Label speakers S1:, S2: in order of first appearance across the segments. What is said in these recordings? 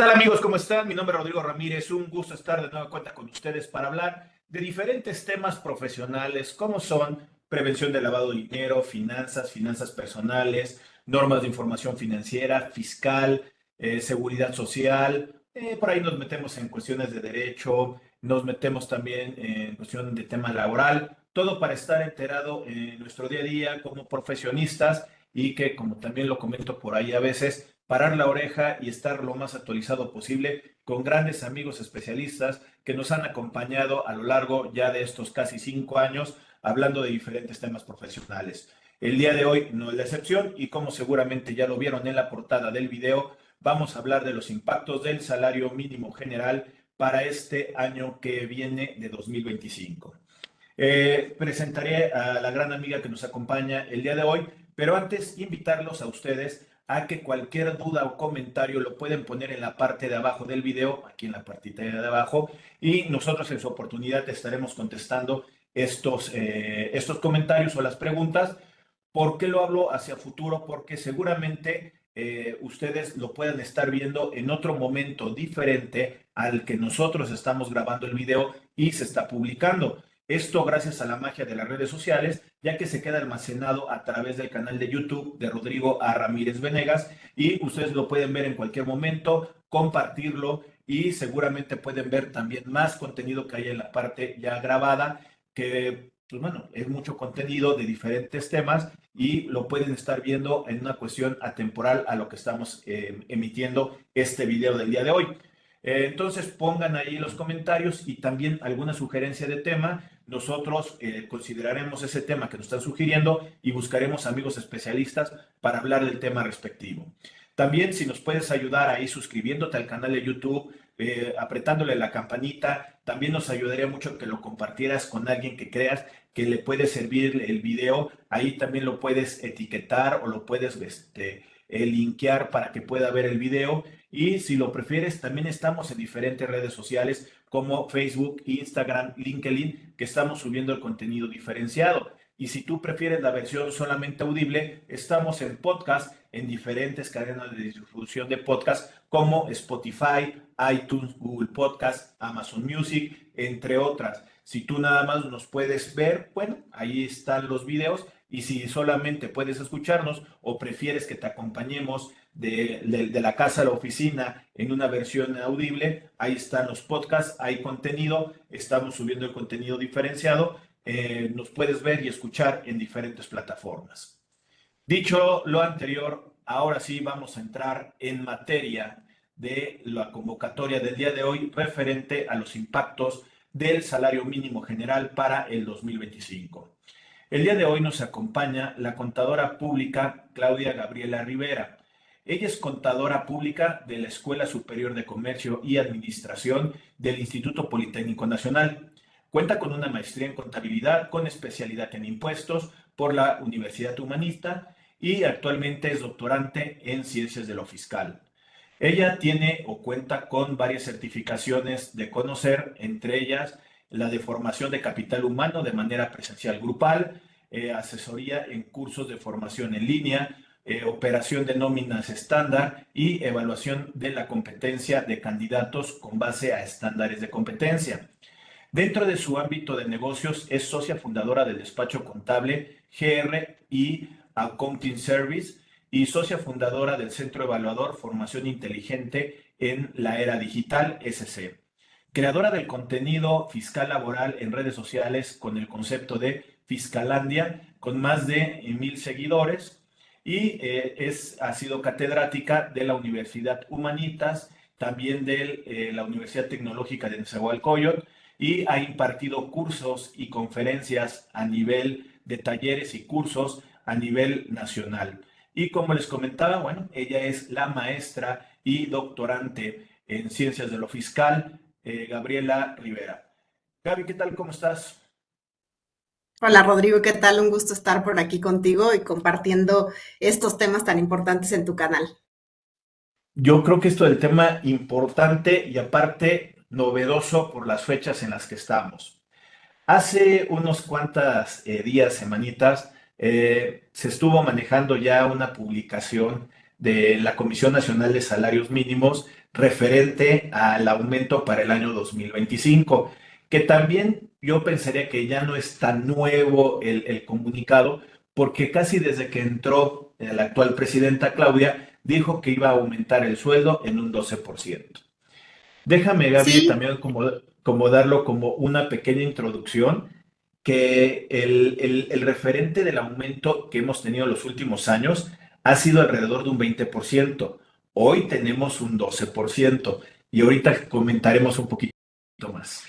S1: tal amigos? ¿Cómo están? Mi nombre es Rodrigo Ramírez. Un gusto estar de nueva cuenta con ustedes para hablar de diferentes temas profesionales como son prevención de lavado de dinero, finanzas personales, normas de información financiera, fiscal, seguridad social. Por ahí nos metemos en cuestiones de derecho, nos metemos también en cuestión de tema laboral, todo para estar enterado en nuestro día a día como profesionistas y que, como también lo comento por ahí a veces, parar la oreja y estar lo más actualizado posible con grandes amigos especialistas que nos han acompañado a lo largo ya de estos casi 5 años hablando de diferentes temas profesionales. El día de hoy no es la excepción y como seguramente ya lo vieron en la portada del video, vamos a hablar de los impactos del salario mínimo general para este año que viene de 2025. Presentaré a la gran amiga que nos acompaña el día de hoy, pero antes invitarlos a ustedes a que cualquier duda o comentario lo pueden poner en la parte de abajo del video, aquí en la partita de abajo, y nosotros en su oportunidad estaremos contestando estos comentarios o las preguntas. ¿Por qué lo hablo hacia futuro? Porque seguramente ustedes lo puedan estar viendo en otro momento diferente al que nosotros estamos grabando el video y se está publicando. Esto gracias a la magia de las redes sociales, ya que se queda almacenado a través del canal de YouTube de Rodrigo A. Ramírez Venegas y ustedes lo pueden ver en cualquier momento, compartirlo y seguramente pueden ver también más contenido que hay en la parte ya grabada, que pues bueno, es mucho contenido de diferentes temas y lo pueden estar viendo en una cuestión atemporal a lo que estamos emitiendo este video del día de hoy. Entonces pongan ahí los comentarios y también alguna sugerencia de tema. Nosotros consideraremos ese tema que nos están sugiriendo y buscaremos amigos especialistas para hablar del tema respectivo. También si nos puedes ayudar ahí suscribiéndote al canal de YouTube, apretándole la campanita, también nos ayudaría mucho que lo compartieras con alguien que creas que le puede servir el video. Ahí también lo puedes etiquetar o lo puedes linkear para que pueda ver el video. Y si lo prefieres, también estamos en diferentes redes sociales como Facebook, Instagram, LinkedIn, que estamos subiendo el contenido diferenciado. Y si tú prefieres la versión solamente audible, estamos en podcast, en diferentes cadenas de distribución de podcast como Spotify, iTunes, Google Podcast, Amazon Music, entre otras. Si tú nada más nos puedes ver, bueno, ahí están los videos. Y si solamente puedes escucharnos o prefieres que te acompañemos de la casa a la oficina en una versión audible, ahí están los podcasts, hay contenido, estamos subiendo el contenido diferenciado, nos puedes ver y escuchar en diferentes plataformas. Dicho lo anterior, ahora sí vamos a entrar en materia de la convocatoria del día de hoy referente a los impactos del salario mínimo general para el 2025. El día de hoy nos acompaña la contadora pública Claudia Gabriela Rivera. Ella es contadora pública de la Escuela Superior de Comercio y Administración del Instituto Politécnico Nacional. Cuenta con una maestría en contabilidad con especialidad en impuestos por la Universidad Humanista y actualmente es doctorante en ciencias de lo fiscal. Ella tiene o cuenta con varias certificaciones de conocer, entre ellas la de formación de capital humano de manera presencial grupal, asesoría en cursos de formación en línea, operación de nóminas estándar y evaluación de la competencia de candidatos con base a estándares de competencia. Dentro de su ámbito de negocios es socia fundadora del despacho contable GR y Accounting Service y socia fundadora del Centro Evaluador Formación Inteligente en la Era Digital SC. Creadora del contenido fiscal laboral en redes sociales con el concepto de Fiscalandia, con más de 1,000 seguidores y ha sido catedrática de la Universidad Humanitas, también de la Universidad Tecnológica de Nezahualcóyotl y ha impartido cursos y conferencias a nivel de talleres y cursos a nivel nacional. Y como les comentaba, bueno, ella es la maestra y doctorante en ciencias de lo fiscal, Gabriela Rivera. Gaby, ¿qué tal? ¿Cómo estás?
S2: Hola Rodrigo, ¿qué tal? Un gusto estar por aquí contigo y compartiendo estos temas tan importantes en tu canal.
S1: Yo creo que esto del tema importante y aparte novedoso por las fechas en las que estamos. Hace unos cuantos días, semanitas, se estuvo manejando ya una publicación de la Comisión Nacional de Salarios Mínimos referente al aumento para el año 2025, que también yo pensaría que ya no es tan nuevo el comunicado, porque casi desde que entró la actual presidenta Claudia, dijo que iba a aumentar el sueldo en un 12%. Déjame, Gaby,
S2: Sí,
S1: también como darlo como una pequeña introducción, que el referente del aumento que hemos tenido en los últimos años ha sido alrededor de un 20%. Hoy tenemos un 12% y ahorita comentaremos un poquito más.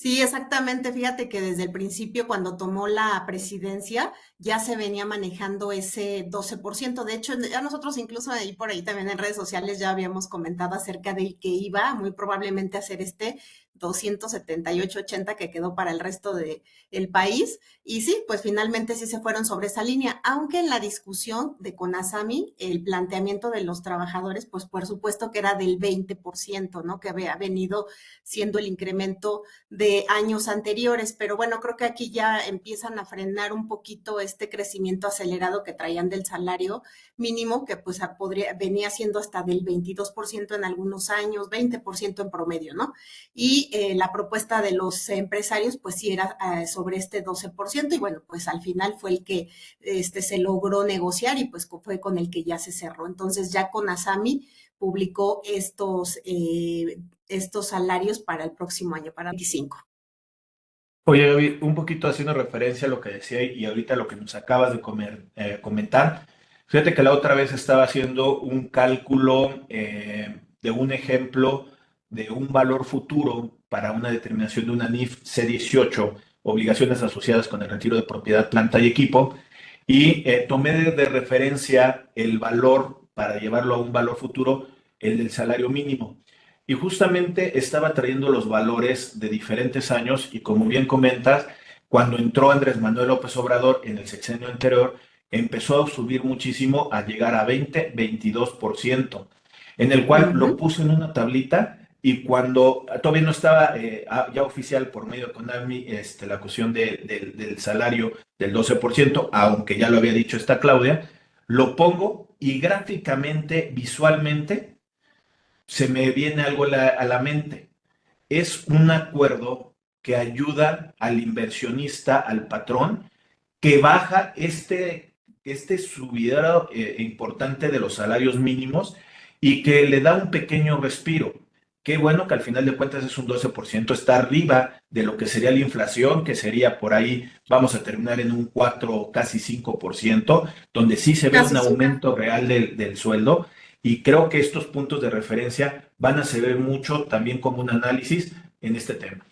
S2: sí, exactamente. Fíjate que desde el principio, cuando tomó la presidencia, ya se venía manejando ese 12%. De hecho, ya nosotros incluso ahí por ahí también en redes sociales ya habíamos comentado acerca del que iba muy probablemente a ser este 278.80 que quedó para el resto del país. Y sí, pues finalmente sí se fueron sobre esa línea, aunque en la discusión de Conasami, el planteamiento de los trabajadores, pues por supuesto que era del 20%, ¿no? Que había venido siendo el incremento de años anteriores, pero bueno, creo que aquí ya empiezan a frenar un poquito este crecimiento acelerado que traían del salario mínimo, que pues venía siendo hasta del 22% en algunos años, 20% en promedio, ¿no? Y la propuesta de los empresarios pues sí era sobre este 12% y bueno, pues al final fue el que se logró negociar y pues fue con el que ya se cerró. Entonces ya con Asami publicó estos salarios para el próximo año, para 25.
S1: Oye, Gaby, un poquito haciendo referencia a lo que decía y ahorita lo que nos acabas de comentar. Fíjate que la otra vez estaba haciendo un cálculo de un ejemplo de un valor futuro para una determinación de una NIF C18, obligaciones asociadas con el retiro de propiedad, planta y equipo, y tomé de referencia el valor para llevarlo a un valor futuro, el del salario mínimo. Y justamente estaba trayendo los valores de diferentes años y como bien comentas, cuando entró Andrés Manuel López Obrador en el sexenio anterior, empezó a subir muchísimo a llegar a 20-22%, en el cual lo
S2: Ujú.
S1: puso en una tablita y cuando todavía no estaba ya oficial por medio de CONAMI la cuestión del salario del 12%, aunque ya lo había dicho esta Claudia, lo pongo y gráficamente, visualmente, se me viene algo a la mente. Es un acuerdo que ayuda al inversionista, al patrón, que baja este subidero importante de los salarios mínimos y que le da un pequeño respiro. Qué bueno que al final de cuentas es un 12%, está arriba de lo que sería la inflación, que sería por ahí, vamos a terminar en un 4 casi 5%, donde sí se ve un
S2: Casi sí.
S1: aumento real del sueldo. Y creo que estos puntos de referencia van a servir mucho también como un análisis en este tema.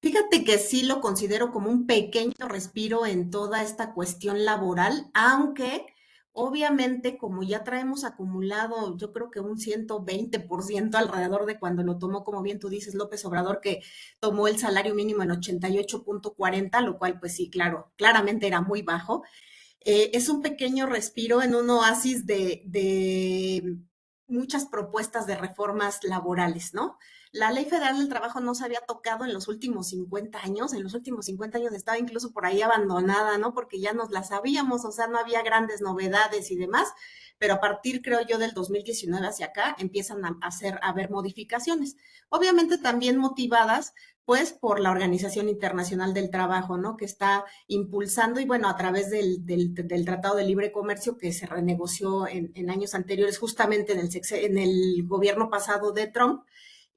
S2: Fíjate que sí lo considero como un pequeño respiro en toda esta cuestión laboral, aunque obviamente como ya traemos acumulado, yo creo que un 120% alrededor de cuando lo tomó, como bien tú dices, López Obrador, que tomó el salario mínimo en 88.40, lo cual pues sí, claro, claramente era muy bajo. Es un pequeño respiro en un oasis de muchas propuestas de reformas laborales, ¿no? La Ley Federal del Trabajo no se había tocado en los últimos 50 años, en los últimos 50 años estaba incluso por ahí abandonada, ¿no? Porque ya nos la sabíamos, o sea, no había grandes novedades y demás, pero a partir, creo yo, del 2019 hacia acá empiezan a haber modificaciones, obviamente también motivadas pues por la Organización Internacional del Trabajo, ¿no? Que está impulsando y bueno, a través del Tratado de Libre Comercio que se renegoció en años anteriores, justamente en el gobierno pasado de Trump,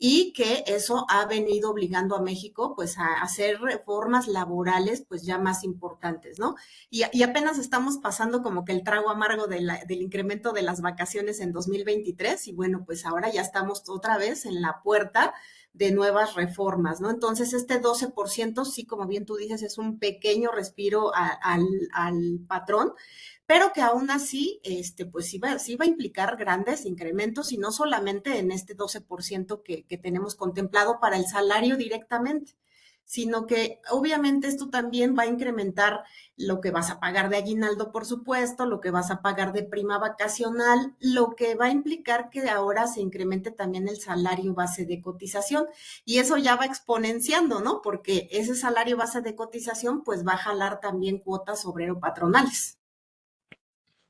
S2: y que eso ha venido obligando a México pues a hacer reformas laborales pues ya más importantes, ¿no? Y apenas estamos pasando como que el trago amargo del incremento de las vacaciones en 2023 y bueno, pues ahora ya estamos otra vez en la puerta de nuevas reformas, ¿no? Entonces, este 12%, sí, como bien tú dices, es un pequeño respiro al patrón, pero que aún así, pues sí va a implicar grandes incrementos y no solamente en este 12% que tenemos contemplado para el salario directamente, sino que obviamente esto también va a incrementar lo que vas a pagar de aguinaldo, por supuesto, lo que vas a pagar de prima vacacional, lo que va a implicar que ahora se incremente también el salario base de cotización. Y eso ya va exponenciando, ¿no? Porque ese salario base de cotización pues va a jalar también cuotas obrero patronales.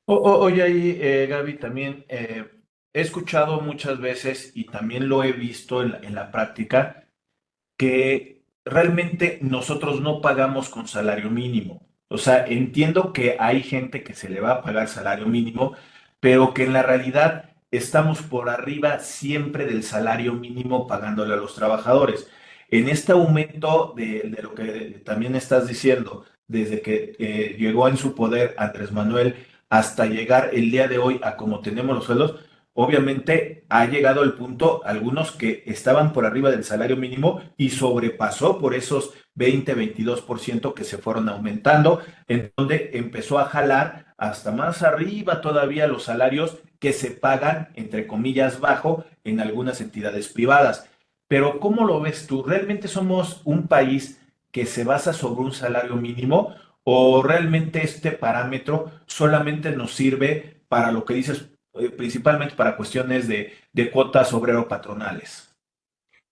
S1: Oye, ahí, Gaby, también he escuchado muchas veces y también lo he visto en la práctica que realmente nosotros no pagamos con salario mínimo. O sea, entiendo que hay gente que se le va a pagar salario mínimo, pero que en la realidad estamos por arriba siempre del salario mínimo pagándole a los trabajadores. En este aumento de lo que también estás diciendo, desde que llegó en su poder Andrés Manuel hasta llegar el día de hoy a como tenemos los sueldos, obviamente ha llegado el punto, algunos que estaban por arriba del salario mínimo y sobrepasó por esos 20-22% que se fueron aumentando, en donde empezó a jalar hasta más arriba todavía los salarios que se pagan, entre comillas, bajo en algunas entidades privadas. Pero ¿cómo lo ves tú? ¿Realmente somos un país que se basa sobre un salario mínimo o realmente este parámetro solamente nos sirve para lo que dices, principalmente para cuestiones de cuotas obrero-patronales?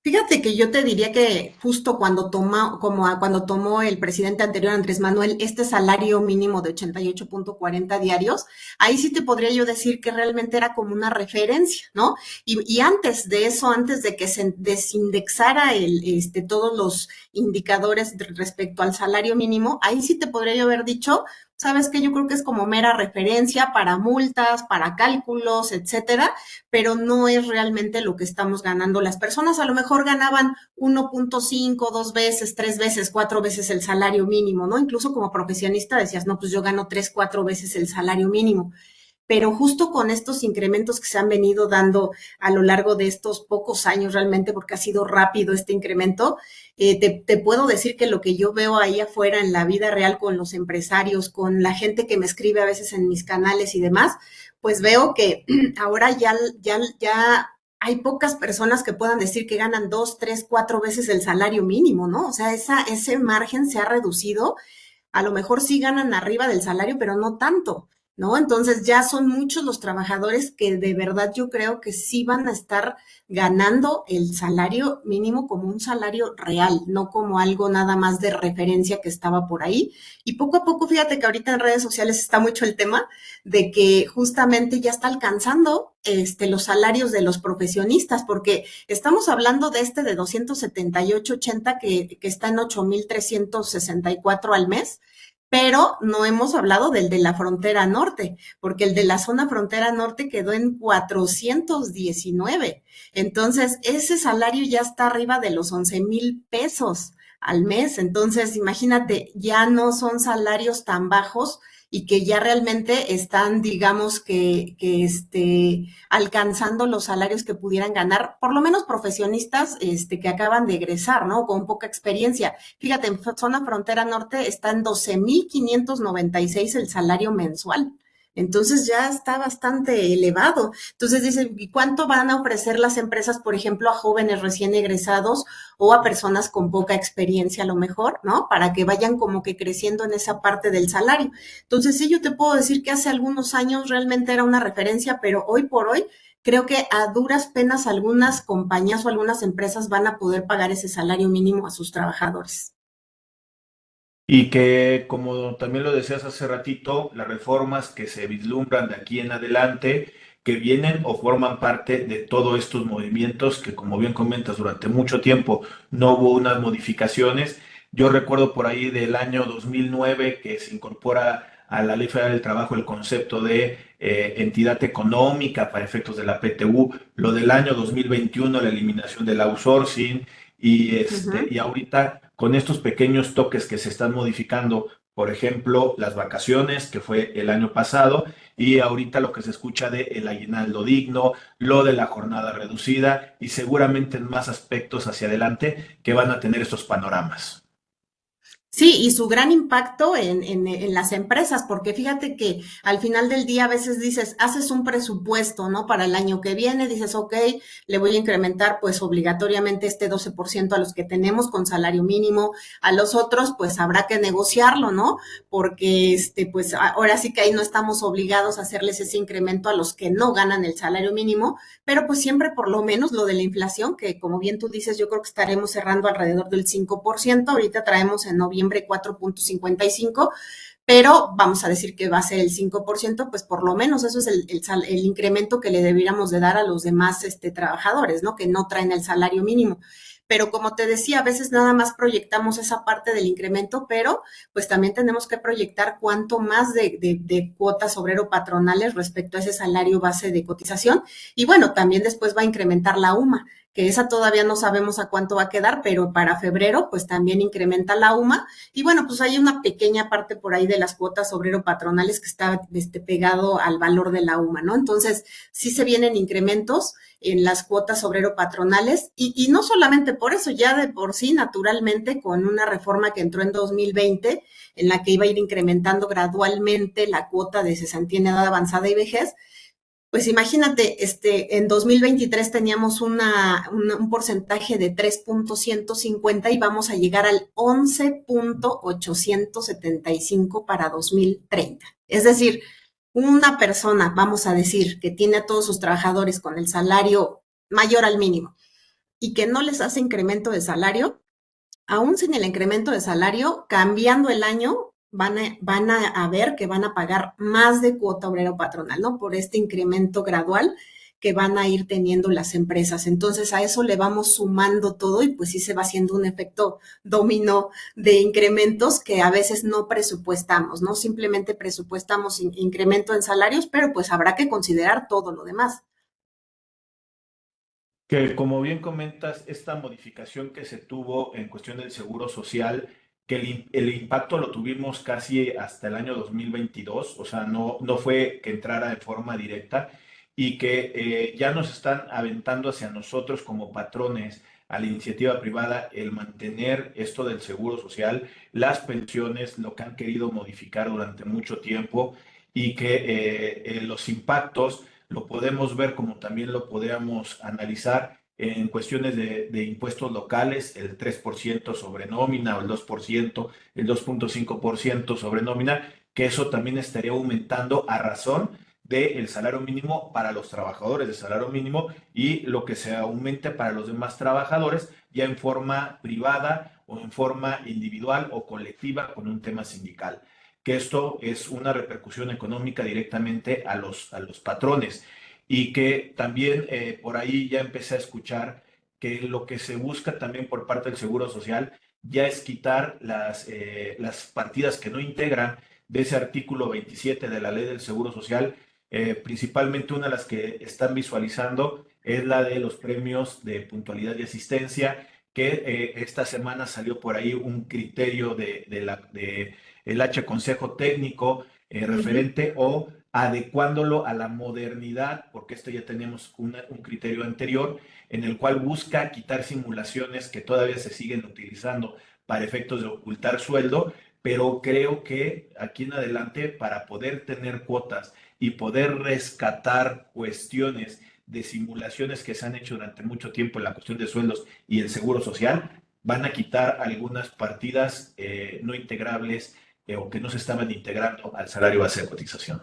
S2: Fíjate que yo te diría que justo cuando tomó el presidente anterior, Andrés Manuel, este salario mínimo de 88.40 diarios, ahí sí te podría yo decir que realmente era como una referencia, ¿no? Y antes de eso, antes de que se desindexara todos los indicadores respecto al salario mínimo, ahí sí te podría yo haber dicho, sabes que yo creo que es como mera referencia para multas, para cálculos, etcétera, pero no es realmente lo que estamos ganando. Las personas a lo mejor ganaban 1.5, 2 veces, 3 veces, 4 veces el salario mínimo, ¿no? Incluso como profesionista decías, no, pues yo gano 3, 4 veces el salario mínimo. Pero justo con estos incrementos que se han venido dando a lo largo de estos pocos años realmente, porque ha sido rápido este incremento, te puedo decir que lo que yo veo ahí afuera en la vida real con los empresarios, con la gente que me escribe a veces en mis canales y demás, pues veo que ahora ya hay pocas personas que puedan decir que ganan 2, 3, 4 veces el salario mínimo, ¿no? O sea, ese margen se ha reducido, a lo mejor sí ganan arriba del salario, pero no tanto, ¿no? Entonces ya son muchos los trabajadores que de verdad yo creo que sí van a estar ganando el salario mínimo como un salario real, no como algo nada más de referencia que estaba por ahí. Y poco a poco, fíjate que ahorita en redes sociales está mucho el tema de que justamente ya está alcanzando los salarios de los profesionistas, porque estamos hablando de de 278.80 que está en 8.364 al mes, pero no hemos hablado del de la frontera norte, porque el de la zona frontera norte quedó en 419. Entonces, ese salario ya está arriba de los 11,000 pesos al mes. Entonces, imagínate, ya no son salarios tan bajos y que ya realmente están, digamos alcanzando los salarios que pudieran ganar, por lo menos profesionistas que acaban de egresar, ¿no? Con poca experiencia. Fíjate, en zona frontera norte está en 12,596 el salario mensual. Entonces ya está bastante elevado. Entonces dicen, ¿y cuánto van a ofrecer las empresas, por ejemplo, a jóvenes recién egresados o a personas con poca experiencia a lo mejor, ¿no? Para que vayan como que creciendo en esa parte del salario. Entonces sí, yo te puedo decir que hace algunos años realmente era una referencia, pero hoy por hoy creo que a duras penas algunas compañías o algunas empresas van a poder pagar ese salario mínimo a sus trabajadores.
S1: Y que, como también lo decías hace ratito, las reformas que se vislumbran de aquí en adelante, que vienen o forman parte de todos estos movimientos que, como bien comentas, durante mucho tiempo no hubo unas modificaciones. Yo recuerdo por ahí del año 2009 que se incorpora a la Ley Federal del Trabajo el concepto de entidad económica para efectos de la PTU, lo del año 2021 la eliminación del outsourcing, y
S2: Ujú.
S1: ahorita con estos pequeños toques que se están modificando, por ejemplo, las vacaciones, que fue el año pasado, y ahorita lo que se escucha de el aguinaldo digno, lo de la jornada reducida, y seguramente en más aspectos hacia adelante que van a tener estos panoramas.
S2: Sí, y su gran impacto en las empresas, porque fíjate que al final del día a veces dices, haces un presupuesto, ¿no? Para el año que viene, dices, ok, le voy a incrementar pues obligatoriamente este 12% a los que tenemos con salario mínimo, a los otros pues habrá que negociarlo, ¿no? Porque pues ahora sí que ahí no estamos obligados a hacerles ese incremento a los que no ganan el salario mínimo, pero pues siempre por lo menos lo de la inflación, que como bien tú dices, yo creo que estaremos cerrando alrededor del 5%. Ahorita traemos en noviembre noviembre 4.55, pero vamos a decir que va a ser el 5%, pues por lo menos eso es el incremento que le deberíamos de dar a los demás trabajadores, ¿no? Que no traen el salario mínimo. Pero como te decía, a veces nada más proyectamos esa parte del incremento, pero pues también tenemos que proyectar cuánto más de cuotas obrero-patronales respecto a ese salario base de cotización. Y bueno, también después va a incrementar la UMA, que esa todavía no sabemos a cuánto va a quedar, pero para febrero pues también incrementa la UMA. Y bueno, pues hay una pequeña parte por ahí de las cuotas obrero-patronales que está pegado al valor de la UMA, ¿no? Entonces, sí se vienen incrementos en las cuotas obrero-patronales y no solamente por eso, ya de por sí, naturalmente, con una reforma que entró en 2020, en la que iba a ir incrementando gradualmente la cuota de cesantía en edad avanzada y vejez, pues imagínate, en 2023 teníamos un porcentaje de 3.150 y vamos a llegar al 11.875 para 2030. Es decir, una persona, vamos a decir, que tiene a todos sus trabajadores con el salario mayor al mínimo y que no les hace incremento de salario, aún sin el incremento de salario, cambiando el año, van a ver que van a pagar más de cuota obrero patronal, ¿no? Por este incremento gradual que van a ir teniendo las empresas. Entonces, a eso le vamos sumando todo y pues sí se va haciendo un efecto dominó de incrementos que a veces no presupuestamos, ¿no? Simplemente presupuestamos incremento en salarios, pero pues habrá que considerar todo lo demás.
S1: Que como bien comentas, esta modificación que se tuvo en cuestión del seguro social, que el impacto lo tuvimos casi hasta el año 2022, o sea, no fue que entrara de forma directa y que ya nos están aventando hacia nosotros como patrones, a la iniciativa privada, el mantener esto del seguro social, las pensiones, lo que han querido modificar durante mucho tiempo y que los impactos lo podemos ver como también lo podríamos analizar en cuestiones de impuestos locales, el 3% sobre nómina o el 2%, el 2.5% sobre nómina, que eso también estaría aumentando a razón del salario mínimo para los trabajadores de salario mínimo y lo que se aumente para los demás trabajadores ya en forma privada o en forma individual o colectiva con un tema sindical, que esto es una repercusión económica directamente a los patrones y que también por ahí ya empecé a escuchar que lo que se busca también por parte del Seguro Social ya es quitar las partidas que no integran de ese artículo 27 de la ley del Seguro Social. Principalmente una de las que están visualizando es la de los premios de puntualidad y asistencia, que esta semana salió por ahí un criterio de el H Consejo Técnico
S2: Uh -huh.
S1: referente o adecuándolo a la modernidad, porque esto ya tenemos un criterio anterior en el cual busca quitar simulaciones que todavía se siguen utilizando para efectos de ocultar sueldo, pero creo que aquí en adelante para poder tener cuotas y poder rescatar cuestiones de simulaciones que se han hecho durante mucho tiempo en la cuestión de sueldos y el seguro social, van a quitar algunas partidas no integrables o que no se estaban integrando al salario base de cotización.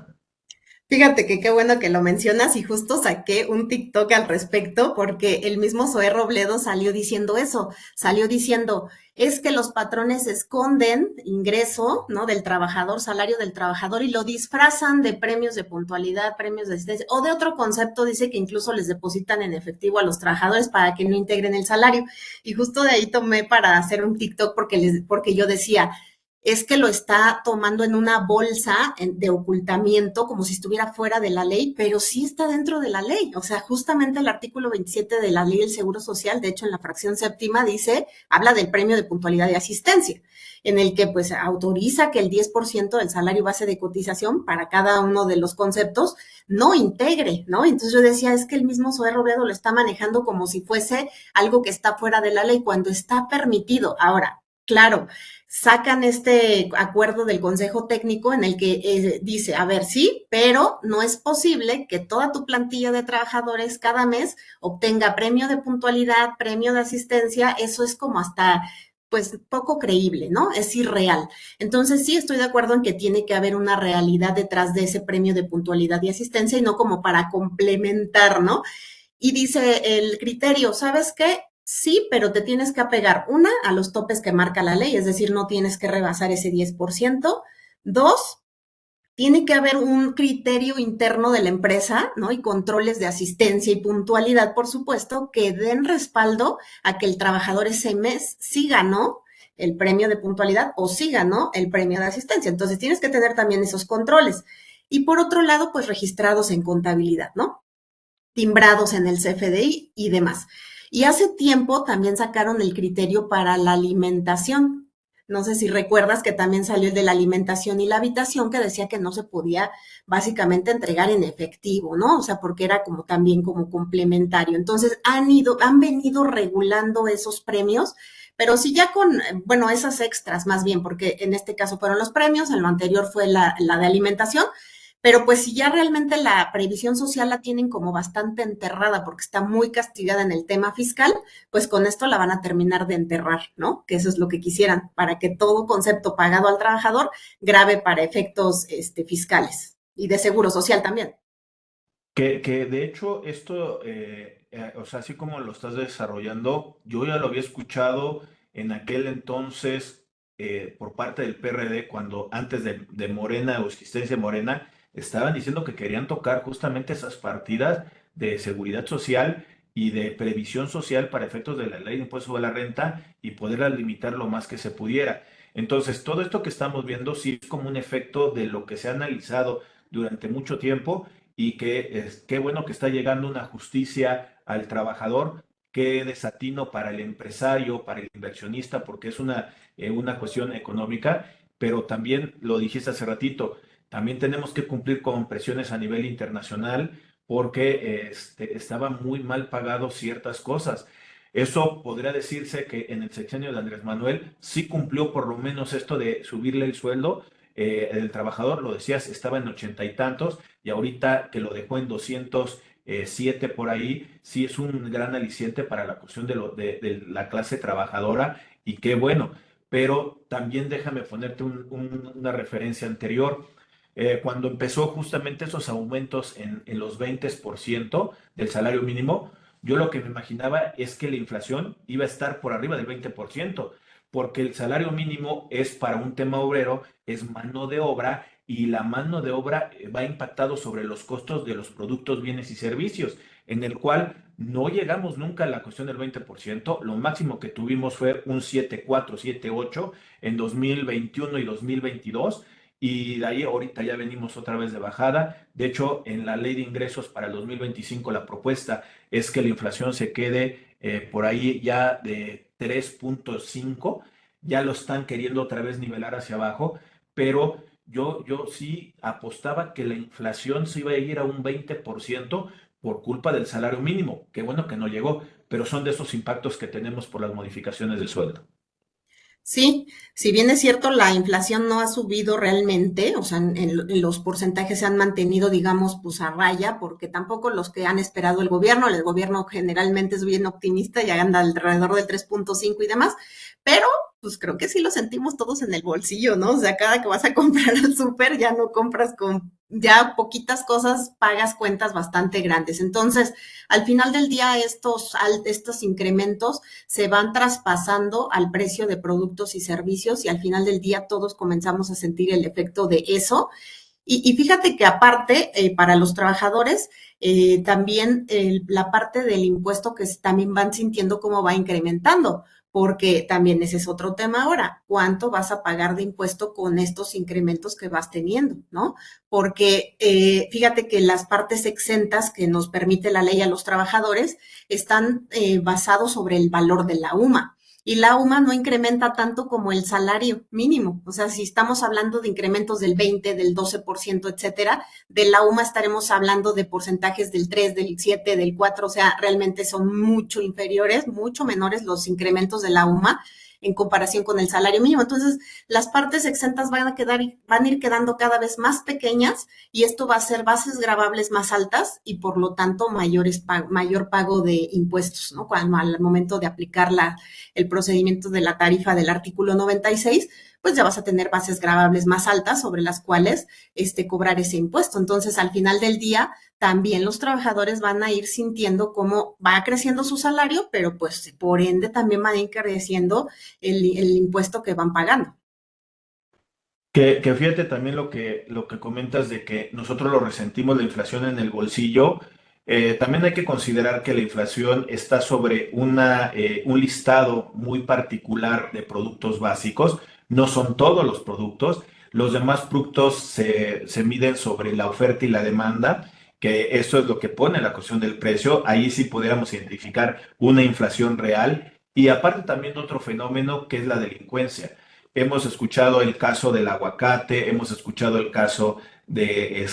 S2: Fíjate que qué bueno que lo mencionas y justo saqué un TikTok al respecto porque el mismo Zoé Robledo salió diciendo eso, salió diciendo, es que los patrones esconden ingreso, ¿no? Del trabajador, salario del trabajador y lo disfrazan de premios de puntualidad, premios de asistencia o de otro concepto, dice que incluso les depositan en efectivo a los trabajadores para que no integren el salario. Y justo de ahí tomé para hacer un TikTok porque yo decía, es que lo está tomando en una bolsa de ocultamiento, como si estuviera fuera de la ley, pero sí está dentro de la ley. O sea, justamente el artículo 27 de la ley del Seguro Social, de hecho, en la fracción séptima dice, habla del premio de puntualidad y asistencia, en el que pues autoriza que el 10% del salario base de cotización para cada uno de los conceptos no integre, ¿no? Entonces yo decía, es que el mismo Zoé Robledo lo está manejando como si fuese algo que está fuera de la ley, cuando está permitido. Ahora, claro, sacan este acuerdo del Consejo Técnico en el que dice, a ver, sí, pero no es posible que toda tu plantilla de trabajadores cada mes obtenga premio de puntualidad, premio de asistencia, eso es como hasta pues poco creíble, ¿no? Es irreal. Entonces sí estoy de acuerdo en que tiene que haber una realidad detrás de ese premio de puntualidad y asistencia y no como para complementar, ¿no? Y dice el criterio, ¿sabes qué? Sí, pero te tienes que apegar, una, a los topes que marca la ley, es decir, no tienes que rebasar ese 10%. Dos, tiene que haber un criterio interno de la empresa, ¿no? Y controles de asistencia y puntualidad, por supuesto, que den respaldo a que el trabajador ese mes sí ganó el premio de puntualidad o sí ganó el premio de asistencia. Entonces, tienes que tener también esos controles. Y por otro lado, pues registrados en contabilidad, ¿no? Timbrados en el CFDI y demás. Y hace tiempo también sacaron el criterio para la alimentación. No sé si recuerdas que también salió el de la alimentación y la habitación que decía que no se podía básicamente entregar en efectivo, ¿no? O sea, porque era como también como complementario. Entonces han venido regulando esos premios, pero sí ya con, bueno, esas extras más bien, porque en este caso fueron los premios, en lo anterior fue la de alimentación, pero pues si ya realmente la previsión social la tienen como bastante enterrada porque está muy castigada en el tema fiscal, pues con esto la van a terminar de enterrar, ¿no? Que eso es lo que quisieran, para que todo concepto pagado al trabajador grave para efectos fiscales y de seguro social también.
S1: Que de hecho esto, o sea, así como lo estás desarrollando, yo ya lo había escuchado en aquel entonces por parte del PRD, cuando antes de Morena o existencia de Morena, estaban diciendo que querían tocar justamente esas partidas de seguridad social y de previsión social para efectos de la ley de impuesto a la renta y poderla limitar lo más que se pudiera. Entonces, todo esto que estamos viendo sí es como un efecto de lo que se ha analizado durante mucho tiempo y que qué bueno que está llegando una justicia al trabajador, qué desatino para el empresario, para el inversionista, porque es una cuestión económica, pero también lo dijiste hace ratito, también tenemos que cumplir con presiones a nivel internacional porque estaban muy mal pagados ciertas cosas. Eso podría decirse que en el sexenio de Andrés Manuel sí cumplió por lo menos esto de subirle el sueldo. El trabajador, lo decías, estaba en ochenta y tantos y ahorita que lo dejó en 207 por ahí, sí es un gran aliciente para la cuestión de la clase trabajadora y qué bueno. Pero también déjame ponerte una referencia anterior. Cuando empezó justamente esos aumentos en los 20% del salario mínimo, yo lo que me imaginaba es que la inflación iba a estar por arriba del 20%, porque el salario mínimo es para un tema obrero, es mano de obra y la mano de obra va impactado sobre los costos de los productos, bienes y servicios, en el cual no llegamos nunca a la cuestión del 20%, lo máximo que tuvimos fue un 7,4, 7,8 en 2021 y 2022, y de ahí ahorita ya venimos otra vez de bajada. De hecho, en la ley de ingresos para el 2025 la propuesta es que la inflación se quede por ahí ya de 3,5, ya lo están queriendo otra vez nivelar hacia abajo, pero yo sí apostaba que la inflación se iba a ir a un 20% por culpa del salario mínimo. Qué bueno que no llegó, pero son de esos impactos que tenemos por las modificaciones del sueldo.
S2: Sí, si bien es cierto, la inflación no ha subido realmente, o sea, en los porcentajes se han mantenido, digamos, pues a raya, porque tampoco los que han esperado el gobierno generalmente es bien optimista y anda alrededor del 3,5 y demás, pero pues creo que sí lo sentimos todos en el bolsillo, ¿no? O sea, cada que vas a comprar al súper ya no compras con ya poquitas cosas, pagas cuentas bastante grandes. Entonces, al final del día, estos incrementos se van traspasando al precio de productos y servicios y al final del día todos comenzamos a sentir el efecto de eso. Y fíjate que aparte, para los trabajadores, también la parte del impuesto que también van sintiendo cómo va incrementando, porque también ese es otro tema ahora. ¿Cuánto vas a pagar de impuesto con estos incrementos que vas teniendo, no? Porque fíjate que las partes exentas que nos permite la ley a los trabajadores están basados sobre el valor de la UMA y la UMA no incrementa tanto como el salario mínimo. O sea, si estamos hablando de incrementos del 20, del 12%, etcétera, de la UMA estaremos hablando de porcentajes del 3, del 7, del 4. O sea, realmente son mucho inferiores, mucho menores los incrementos de la UMA en comparación con el salario mínimo. Entonces, las partes exentas van a ir quedando cada vez más pequeñas y esto va a ser bases gravables más altas y por lo tanto mayor pago de impuestos, ¿no? Al momento de aplicar el procedimiento de la tarifa del artículo 96, pues ya vas a tener bases gravables más altas sobre las cuales cobrar ese impuesto. Entonces, al final del día, también los trabajadores van a ir sintiendo cómo va creciendo su salario, pero pues por ende también van a ir creciendo el impuesto que van pagando.
S1: Que fíjate también lo que comentas de que nosotros lo resentimos la inflación en el bolsillo. También hay que considerar que la inflación está sobre un listado muy particular de productos básicos. No son todos los productos. Los demás productos se miden sobre la oferta y la demanda, que eso es lo que pone la cuestión del precio. Ahí sí pudiéramos identificar una inflación real. Y aparte también otro fenómeno que es la delincuencia. Hemos escuchado el caso del aguacate, hemos escuchado el caso de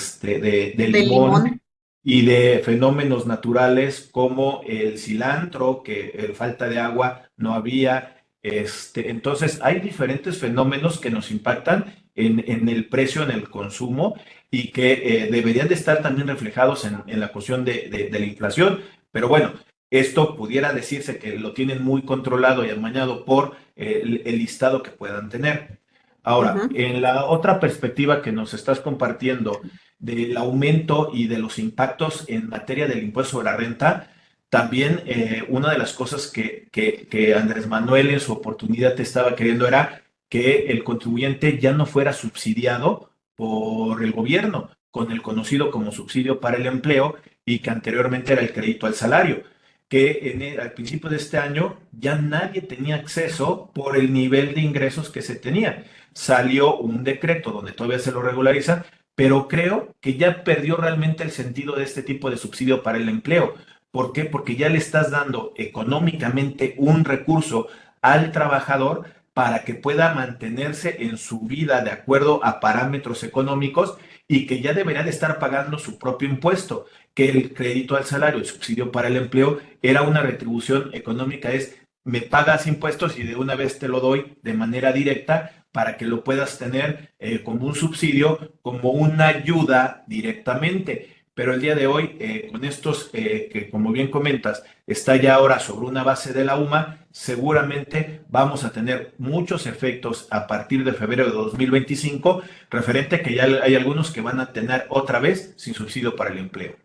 S2: Del
S1: limón
S2: limón.
S1: y de fenómenos naturales como el cilantro, que falta de agua no había. Entonces, hay diferentes fenómenos que nos impactan en el precio, en el consumo y que deberían de estar también reflejados en la cuestión de la inflación. Pero bueno, esto pudiera decirse que lo tienen muy controlado y amañado por el listado que puedan tener. Ahora,
S2: Ujú.
S1: en la otra perspectiva que nos estás compartiendo del aumento y de los impactos en materia del impuesto sobre la renta, también una de las cosas que Andrés Manuel en su oportunidad estaba queriendo era que el contribuyente ya no fuera subsidiado por el gobierno, con el conocido como subsidio para el empleo y que anteriormente era el crédito al salario que al principio de este año ya nadie tenía acceso por el nivel de ingresos que se tenía. Salió un decreto donde todavía se lo regulariza, pero creo que ya perdió realmente el sentido de este tipo de subsidio para el empleo. ¿Por qué? Porque ya le estás dando económicamente un recurso al trabajador para que pueda mantenerse en su vida de acuerdo a parámetros económicos y que ya debería de estar pagando su propio impuesto, que el crédito al salario, el subsidio para el empleo, era una retribución económica, es me pagas impuestos y de una vez te lo doy de manera directa para que lo puedas tener como un subsidio, como una ayuda directamente. Pero el día de hoy, con estos que como bien comentas, está ya ahora sobre una base de la UMA, seguramente vamos a tener muchos efectos a partir de febrero de 2025, referente a que ya hay algunos que van a tener otra vez sin subsidio para el empleo.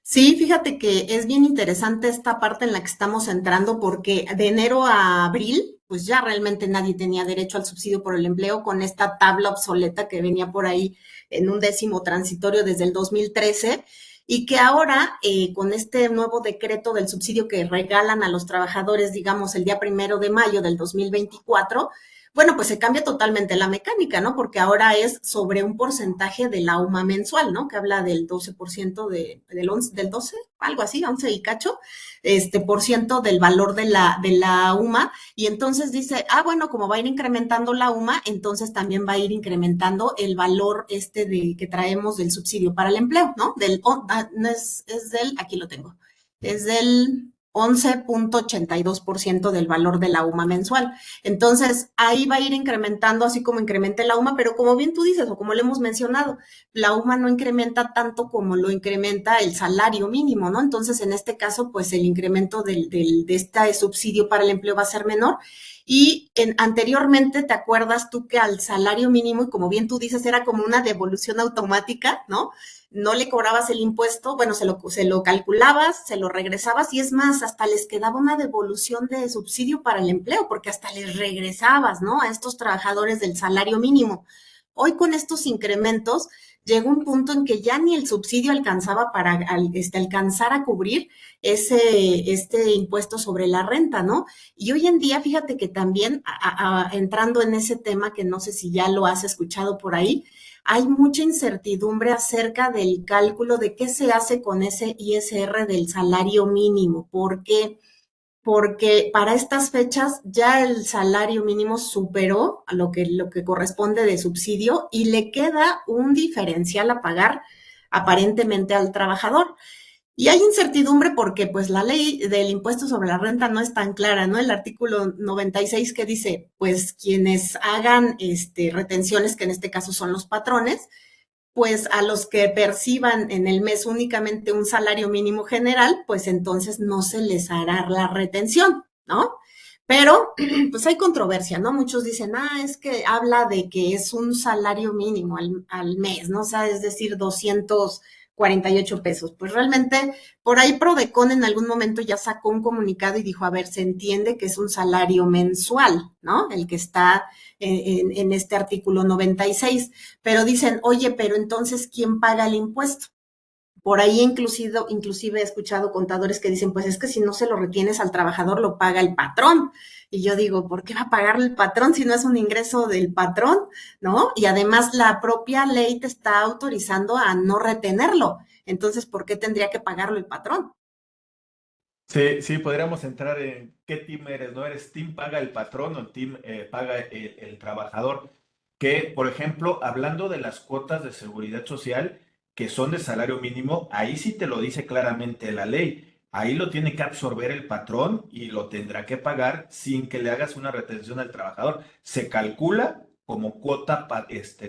S2: Sí, fíjate que es bien interesante esta parte en la que estamos entrando porque de enero a abril, pues ya realmente nadie tenía derecho al subsidio por el empleo con esta tabla obsoleta que venía por ahí en un décimo transitorio desde el 2013 y que ahora con este nuevo decreto del subsidio que regalan a los trabajadores, digamos, el día 1 de mayo del 2024, bueno, pues se cambia totalmente la mecánica, ¿no? Porque ahora es sobre un porcentaje de la UMA mensual, ¿no? Que habla del 12% del 11, del 12, algo así, 11 y cacho, por ciento del valor de la UMA. Y entonces dice, bueno, como va a ir incrementando la UMA, entonces también va a ir incrementando el valor que traemos del subsidio para el empleo, ¿no? No es del, aquí lo tengo, es del 11,82% del valor de la UMA mensual. Entonces, ahí va a ir incrementando, así como incrementa la UMA, pero como bien tú dices, o como le hemos mencionado, la UMA no incrementa tanto como lo incrementa el salario mínimo, ¿no? Entonces, en este caso, pues el incremento de este subsidio para el empleo va a ser menor. Y anteriormente, ¿te acuerdas tú que al salario mínimo, y como bien tú dices, era como una devolución automática, ¿no? No le cobrabas el impuesto, bueno, se lo calculabas, se lo regresabas y es más, hasta les quedaba una devolución de subsidio para el empleo, porque hasta les regresabas, ¿no? A estos trabajadores del salario mínimo. Hoy con estos incrementos llegó un punto en que ya ni el subsidio alcanzaba para alcanzar a cubrir este impuesto sobre la renta, ¿no? Y hoy en día, fíjate que también, entrando en ese tema que no sé si ya lo has escuchado por ahí, hay mucha incertidumbre acerca del cálculo de qué se hace con ese ISR del salario mínimo. ¿Por qué? Porque para estas fechas ya el salario mínimo superó a lo que corresponde de subsidio y le queda un diferencial a pagar aparentemente al trabajador. Y hay incertidumbre porque pues la ley del impuesto sobre la renta no es tan clara, ¿no? El artículo 96 que dice, pues quienes hagan retenciones, que en este caso son los patrones, pues a los que perciban en el mes únicamente un salario mínimo general, pues entonces no se les hará la retención, ¿no? Pero, pues hay controversia, ¿no? Muchos dicen, es que habla de que es un salario mínimo al mes, ¿no? O sea, es decir, 248 pesos. Pues realmente, por ahí Prodecon en algún momento ya sacó un comunicado y dijo, a ver, se entiende que es un salario mensual, ¿no? El que está en este artículo 96. Pero dicen, oye, pero entonces, ¿quién paga el impuesto? Por ahí inclusive he escuchado contadores que dicen, pues es que si no se lo retienes al trabajador, lo paga el patrón. Y yo digo, ¿por qué va a pagarle el patrón si no es un ingreso del patrón? ¿No? Y además la propia ley te está autorizando a no retenerlo. Entonces, ¿por qué tendría que pagarlo el patrón?
S1: Sí, sí, podríamos entrar en qué team eres, ¿no? ¿Eres team paga el patrón o team paga el trabajador? Que, por ejemplo, hablando de las cuotas de seguridad social que son de salario mínimo, ahí sí te lo dice claramente la ley. Ahí lo tiene que absorber el patrón y lo tendrá que pagar sin que le hagas una retención al trabajador. Se calcula como cuota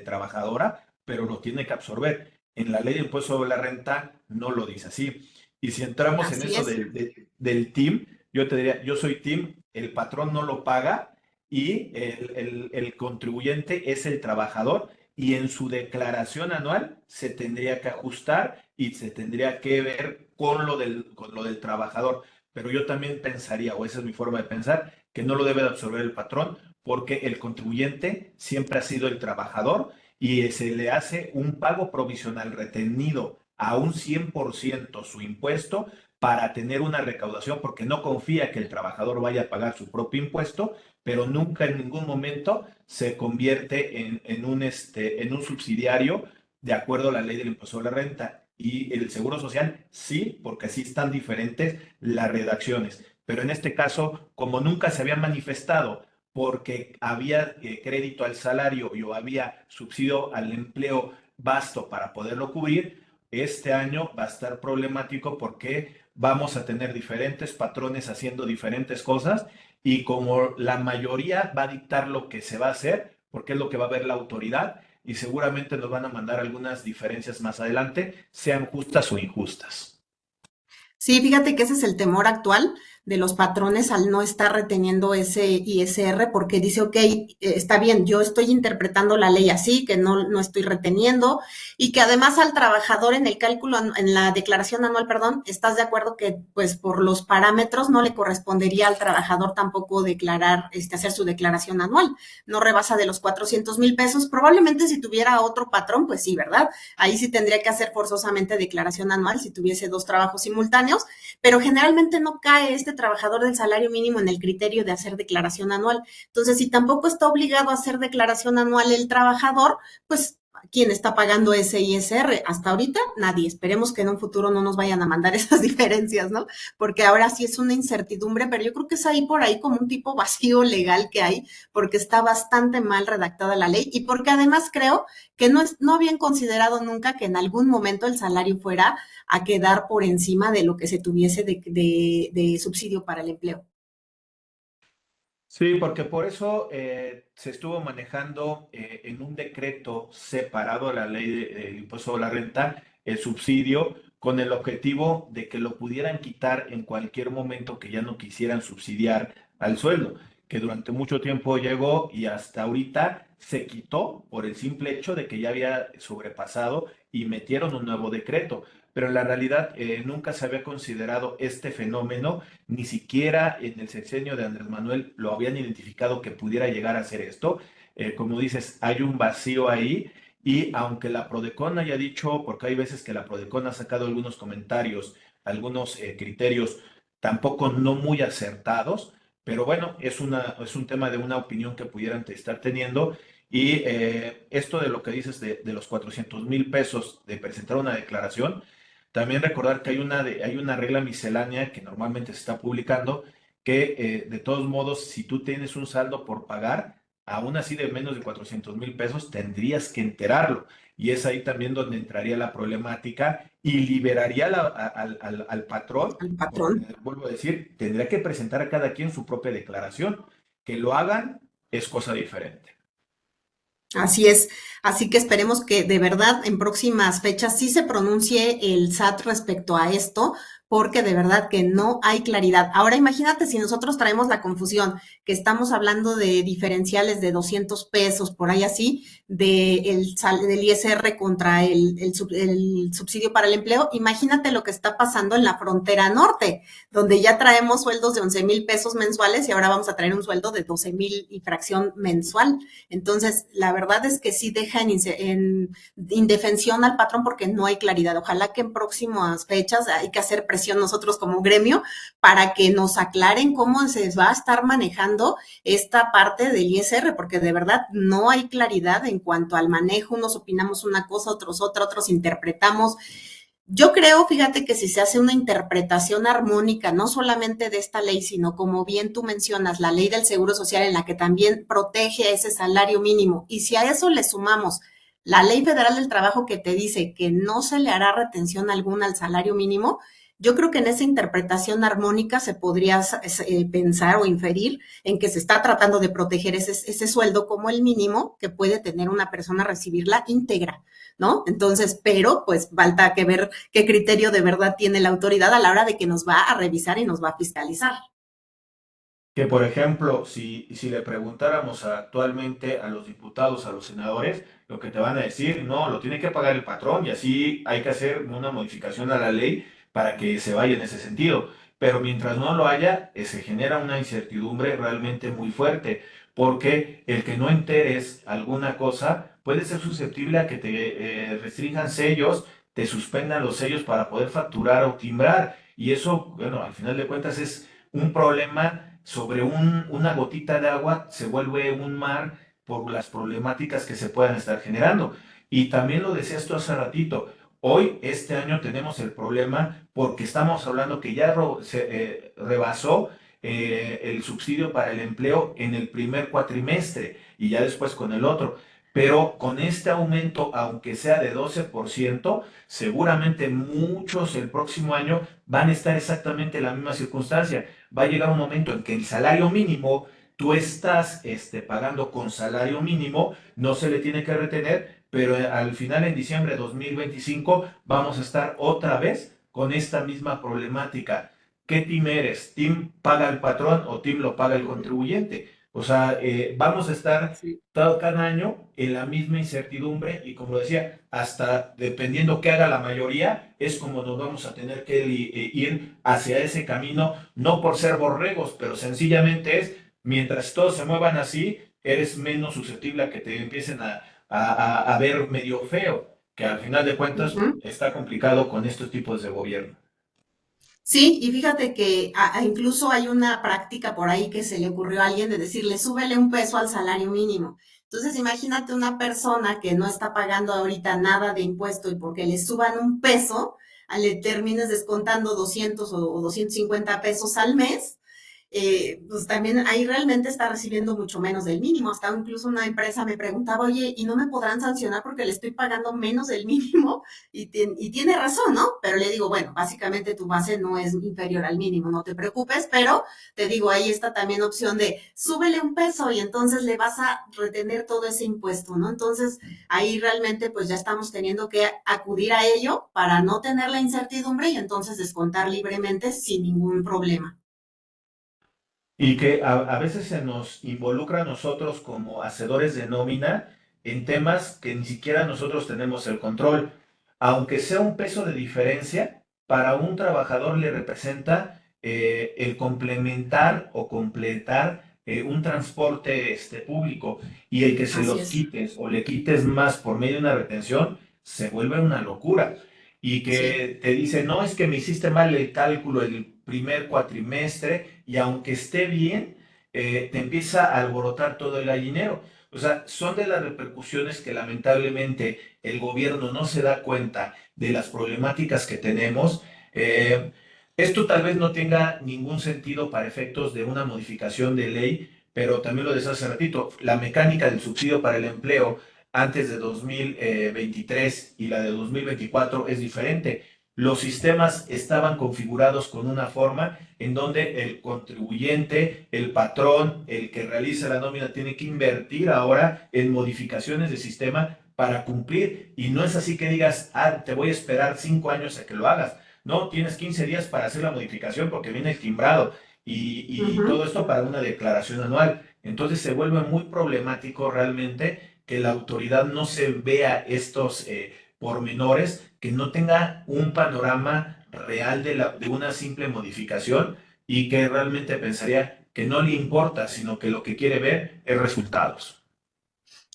S1: trabajadora, pero lo tiene que absorber. En la ley de impuesto sobre la renta no lo dice así. Y si entramos en
S2: Así
S1: eso
S2: es.
S1: del team, yo te diría, yo soy team, el patrón no lo paga y el contribuyente es el trabajador y en su declaración anual se tendría que ajustar y se tendría que ver con lo del trabajador. Pero yo también pensaría, o esa es mi forma de pensar, que no lo debe de absorber el patrón porque el contribuyente siempre ha sido el trabajador y se le hace un pago provisional retenido a un 100% su impuesto para tener una recaudación, porque no confía que el trabajador vaya a pagar su propio impuesto, pero nunca en ningún momento se convierte en un subsidiario de acuerdo a la ley del impuesto a la renta. Y el seguro social sí, porque así están diferentes las redacciones. Pero en este caso, como nunca se había manifestado porque había crédito al salario y o había subsidio al empleo vasto para poderlo cubrir, este año va a estar problemático porque vamos a tener diferentes patrones haciendo diferentes cosas y como la mayoría va a dictar lo que se va a hacer, porque es lo que va a ver la autoridad y seguramente nos van a mandar algunas diferencias más adelante, sean justas o injustas.
S2: Sí, fíjate que ese es el temor actual de los patrones al no estar reteniendo ese ISR porque dice, ok, está bien, yo estoy interpretando la ley así, que no estoy reteniendo y que además al trabajador en el cálculo, en la declaración anual, perdón, estás de acuerdo que pues por los parámetros no le correspondería al trabajador tampoco declarar, hacer su declaración anual, no rebasa de los 400,000 pesos, probablemente si tuviera otro patrón, pues sí, ¿verdad? Ahí sí tendría que hacer forzosamente declaración anual si tuviese dos trabajos simultáneos, pero generalmente no cae este trabajador del salario mínimo en el criterio de hacer declaración anual. Entonces, si tampoco está obligado a hacer declaración anual el trabajador, pues ¿quién está pagando ese ISR? Hasta ahorita nadie. Esperemos que en un futuro no nos vayan a mandar esas diferencias, ¿no? Porque ahora sí es una incertidumbre, pero yo creo que es ahí por ahí como un tipo vacío legal que hay, porque está bastante mal redactada la ley y porque además creo que no habían considerado nunca que en algún momento el salario fuera a quedar por encima de lo que se tuviese de subsidio para el empleo.
S1: Sí, porque por eso se estuvo manejando en un decreto separado de la ley del impuesto a la renta el subsidio con el objetivo de que lo pudieran quitar en cualquier momento que ya no quisieran subsidiar al sueldo, que durante mucho tiempo llegó y hasta ahorita se quitó por el simple hecho de que ya había sobrepasado y metieron un nuevo decreto. Pero en la realidad nunca se había considerado este fenómeno ni siquiera en el sexenio de Andrés Manuel lo habían identificado que pudiera llegar a ser esto. Como dices, hay un vacío ahí y aunque la Prodecon haya dicho, porque hay veces que la Prodecon ha sacado algunos comentarios, algunos criterios tampoco no muy acertados, pero bueno, es un tema de una opinión que pudieran estar teniendo. Y esto de lo que dices de los 400,000 pesos de presentar una declaración, también recordar que hay una regla miscelánea que normalmente se está publicando, que de todos modos, si tú tienes un saldo por pagar, aún así de menos de 400,000 pesos, tendrías que enterarlo. Y es ahí también donde entraría la problemática y liberaría al patrón,
S2: Al
S1: porque,
S2: patrón.
S1: vuelvo a decir, tendría que presentar a cada quien su propia declaración. Que lo hagan es cosa diferente.
S2: Así es. Así que esperemos que de verdad en próximas fechas sí se pronuncie el SAT respecto a esto, porque de verdad que no hay claridad. Ahora imagínate si nosotros traemos la confusión, que estamos hablando de diferenciales de 200 pesos, por ahí así, del ISR contra el subsidio para el empleo. Imagínate lo que está pasando en la frontera norte, donde ya traemos sueldos de 11,000 pesos mensuales y ahora vamos a traer un sueldo de 12,000 y fracción mensual. Entonces, la verdad es que sí deja en indefensión al patrón porque no hay claridad. Ojalá que en próximas fechas hay que hacer presión nosotros como gremio para que nos aclaren cómo se va a estar manejando esta parte del ISR, porque de verdad no hay claridad en cuanto al manejo. Unos opinamos una cosa, otros otra, otros interpretamos. Yo creo, fíjate que si se hace una interpretación armónica, no solamente de esta ley, sino como bien tú mencionas, la ley del Seguro Social en la que también protege a ese salario mínimo, y si a eso le sumamos la ley federal del trabajo que te dice que no se le hará retención alguna al salario mínimo, yo creo que en esa interpretación armónica se podría pensar o inferir en que se está tratando de proteger ese sueldo como el mínimo que puede tener una persona recibirla íntegra, ¿no? Entonces, pero pues falta que ver qué criterio de verdad tiene la autoridad a la hora de que nos va a revisar y nos va a fiscalizar.
S1: Que, por ejemplo, si le preguntáramos actualmente a los diputados, a los senadores, lo que te van a decir, no, lo tiene que pagar el patrón y así hay que hacer una modificación a la ley para que se vaya en ese sentido. Pero mientras no lo haya, se genera una incertidumbre realmente muy fuerte, porque el que no enteres alguna cosa puede ser susceptible a que te restrinjan sellos, te suspendan los sellos para poder facturar o timbrar. Y eso, bueno, al final de cuentas es un problema sobre una gotita de agua se vuelve un mar por las problemáticas que se puedan estar generando. Y también lo decías tú hace ratito, hoy, este año, tenemos el problema porque estamos hablando que ya se rebasó el subsidio para el empleo en el primer cuatrimestre y ya después con el otro. Pero con este aumento, aunque sea de 12%, seguramente muchos el próximo año van a estar exactamente en la misma circunstancia. Va a llegar un momento en que el salario mínimo, tú estás pagando con salario mínimo, no se le tiene que retener, pero al final en diciembre de 2025 vamos a estar otra vez con esta misma problemática. ¿Qué team eres? ¿Team paga el patrón o team lo paga el contribuyente? O sea, vamos a estar
S2: Sí.
S1: todo cada año en la misma incertidumbre y como decía, hasta dependiendo qué haga la mayoría, es como nos vamos a tener que ir hacia ese camino, no por ser borregos, pero sencillamente es, mientras todos se muevan así, eres menos susceptible a que te empiecen a ver medio feo, que al final de cuentas
S2: Ujú.
S1: está complicado con estos tipos de gobierno.
S2: Sí, y fíjate que incluso hay una práctica por ahí que se le ocurrió a alguien de decirle, súbele un peso al salario mínimo. Entonces, imagínate una persona que no está pagando ahorita nada de impuesto y porque le suban un peso, le termines descontando 200 o 250 pesos al mes, pues también ahí realmente está recibiendo mucho menos del mínimo. Hasta incluso una empresa me preguntaba, oye, ¿y no me podrán sancionar porque le estoy pagando menos del mínimo? Y tiene razón, ¿no? Pero le digo, bueno, básicamente tu base no es inferior al mínimo, no te preocupes, pero te digo, ahí está también opción de súbele un peso y entonces le vas a retener todo ese impuesto, ¿no? Entonces ahí realmente pues ya estamos teniendo que acudir a ello para no tener la incertidumbre y entonces descontar libremente sin ningún problema.
S1: Y que a veces se nos involucra a nosotros como hacedores de nómina en temas que ni siquiera nosotros tenemos el control. Aunque sea un peso de diferencia, para un trabajador le representa el complementar o completar un transporte público y el que se
S2: Así
S1: los
S2: es.
S1: quites o le quites más por medio de una retención se vuelve una locura. Y
S2: Sí.
S1: que te dice, no, es que me hiciste mal el cálculo el primer cuatrimestre y aunque esté bien, te empieza a alborotar todo el gallinero. O sea, son de las repercusiones que lamentablemente el gobierno no se da cuenta de las problemáticas que tenemos. Esto tal vez no tenga ningún sentido para efectos de una modificación de ley, pero también lo decía hace ratito, la mecánica del subsidio para el empleo antes de 2023 y la de 2024 es diferente. los sistemas estaban configurados con una forma en donde el contribuyente, el patrón, el que realiza la nómina tiene que invertir ahora en modificaciones de sistema para cumplir. Y no es así que digas, te voy a esperar 5 años a que lo hagas. No, tienes 15 días para hacer la modificación porque viene el timbrado y todo esto para una declaración anual. Entonces se vuelve muy problemático realmente que la autoridad no se vea estos pormenores, que no tenga un panorama real de una simple modificación y que realmente pensaría que no le importa, sino que lo que quiere ver es resultados.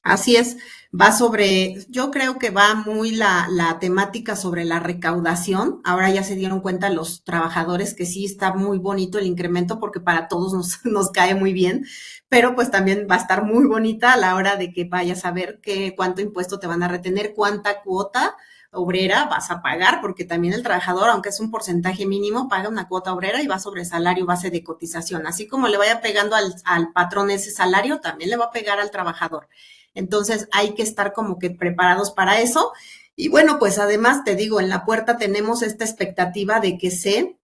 S2: Así es, va sobre, yo creo que va muy la temática sobre la recaudación. Ahora ya se dieron cuenta los trabajadores que sí está muy bonito el incremento porque para todos nos cae muy bien, pero pues también va a estar muy bonita a la hora de que vayas a ver cuánto impuesto te van a retener, cuánta cuota obrera vas a pagar, porque también el trabajador, aunque es un porcentaje mínimo, paga una cuota obrera y va sobre salario base de cotización. Así como le vaya pegando al patrón ese salario, también le va a pegar al trabajador. Entonces hay que estar como que preparados para eso. Y bueno, pues además te digo, en la puerta tenemos esta expectativa de que se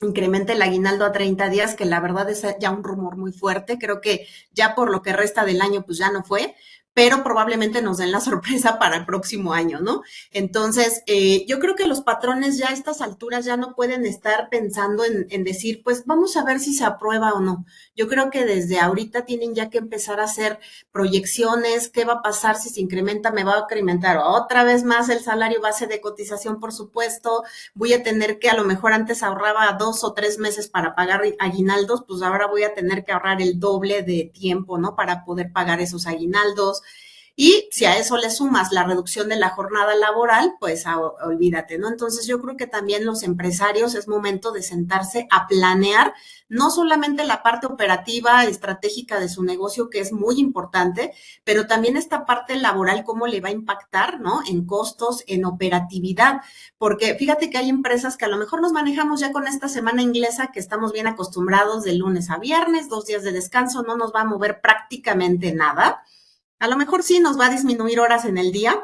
S2: incremente el aguinaldo a 30 días, que la verdad es ya un rumor muy fuerte. Creo que ya por lo que resta del año, pues ya no fue, pero probablemente nos den la sorpresa para el próximo año, ¿no? Entonces, yo creo que los patrones ya a estas alturas ya no pueden estar pensando en decir, pues vamos a ver si se aprueba o no. Yo creo que desde ahorita tienen ya que empezar a hacer proyecciones, qué va a pasar si se incrementa, me va a incrementar otra vez más el salario base de cotización, por supuesto, voy a tener que, a lo mejor antes ahorraba 2 o 3 meses para pagar aguinaldos, pues ahora voy a tener que ahorrar el doble de tiempo, ¿no? Para poder pagar esos aguinaldos. Y si a eso le sumas la reducción de la jornada laboral, pues olvídate, ¿no? Entonces yo creo que también los empresarios es momento de sentarse a planear no solamente la parte operativa, estratégica de su negocio, que es muy importante, pero también esta parte laboral, cómo le va a impactar, ¿no? En costos, en operatividad, porque fíjate que hay empresas que a lo mejor nos manejamos ya con esta semana inglesa, que estamos bien acostumbrados de lunes a viernes, 2 días de descanso, no nos va a mover prácticamente nada. A lo mejor sí nos va a disminuir horas en el día